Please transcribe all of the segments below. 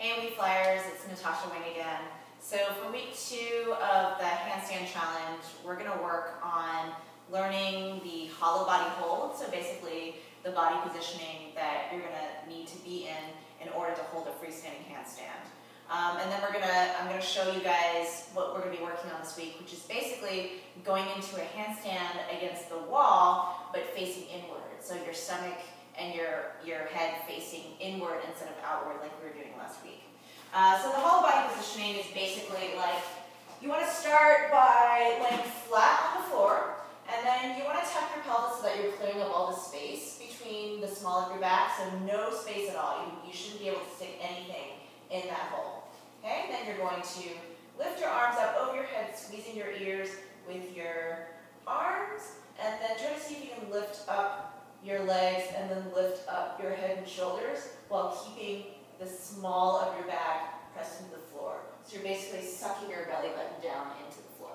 Hey WeFlyers, it's Natasha Wang again. So for week 2 of the handstand challenge, we're going to work on learning the hollow body hold. So basically the body positioning that you're going to need to be in order to hold a freestanding handstand. And then I'm going to show you guys what we're going to be working on this week, which is basically going into a handstand against the wall, but facing inward. So your stomach and your head facing inward instead of outward like we were doing last week. So the hollow body positioning is basically like, you want to start by laying flat on the floor, and then you want to tuck your pelvis so that you're clearing up all the space between the small of your back, so no space at all. You shouldn't be able to stick anything in that hole. Okay, and then you're going to lift your arms up over your head, squeezing your ears with your arms, and then try to see if you can lift up your legs and then lift up your head and shoulders while keeping the small of your back pressed into the floor. So you're basically sucking your belly button down into the floor.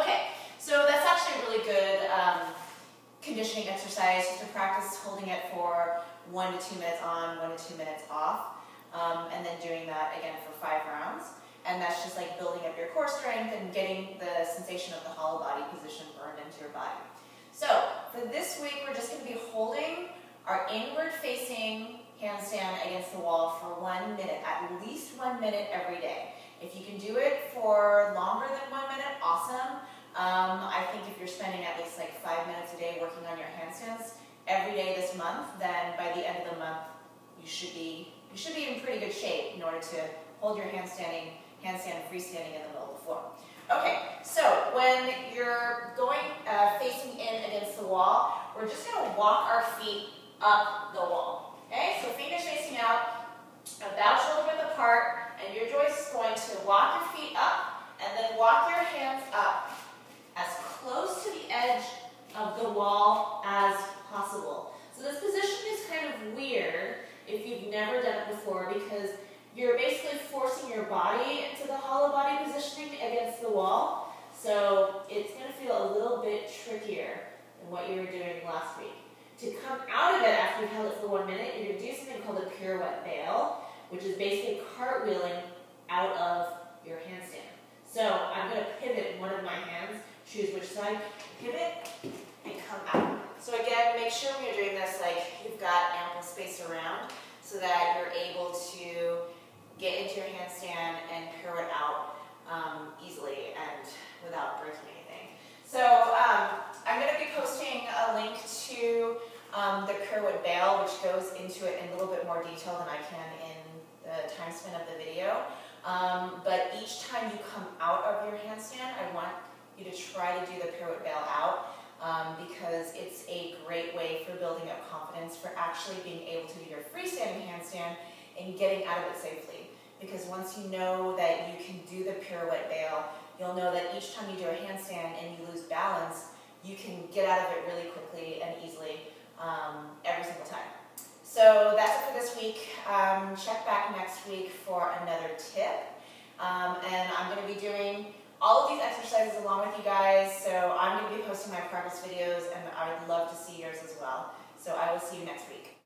Okay, so that's actually a really good conditioning exercise just to practice holding it for 1 to 2 minutes on, 1 to 2 minutes off, and then doing that again for 5 rounds. And that's just like building up your core strength and getting the sensation of the hollow body position burned into your body. So for this week, we're just going to be holding our inward-facing handstand against the wall for 1 minute, at least 1 minute every day. If you can do it for longer than 1 minute, awesome. I think if you're spending at least like 5 minutes a day working on your handstands every day this month, then by the end of the month, you should be in pretty good shape in order to hold your handstand freestanding in the middle of the floor. Okay, so when you're going facing in against the wall, we're just going to walk our feet up the wall. Okay, so fingers facing out, about shoulder width apart, and you're just going to walk your feet up and then walk your hands up as close to the edge of the wall as possible. So this position is kind of weird if you've never done it before, because you're basically forcing your body into the hollow body positioning against the wall. So it's going to feel a little bit trickier than what you were doing last week. To come out of it after you've held it for 1 minute, you're going to do something called a pirouette bail, which is basically cartwheeling out of your handstand. So I'm going to pivot one of my hands, choose which side, pivot, and come out. So again, make sure when you're doing this, like you've got ample space around so that you're able to get into your handstand and pirouette out easily and without breaking anything. So I'm going to be posting a link to the pirouette bail, which goes into it in a little bit more detail than I can in the time span of the video. But each time you come out of your handstand, I want you to try to do the pirouette bail out because it's a great way for building up confidence for actually being able to do your freestanding handstand and getting out of it safely. Because once you know that you can do the pirouette bail, you'll know that each time you do a handstand and you lose balance, you can get out of it really quickly and easily every single time. So that's it for this week. Check back next week for another tip. And I'm going to be doing all of these exercises along with you guys. So I'm going to be posting my progress videos, and I would love to see yours as well. So I will see you next week.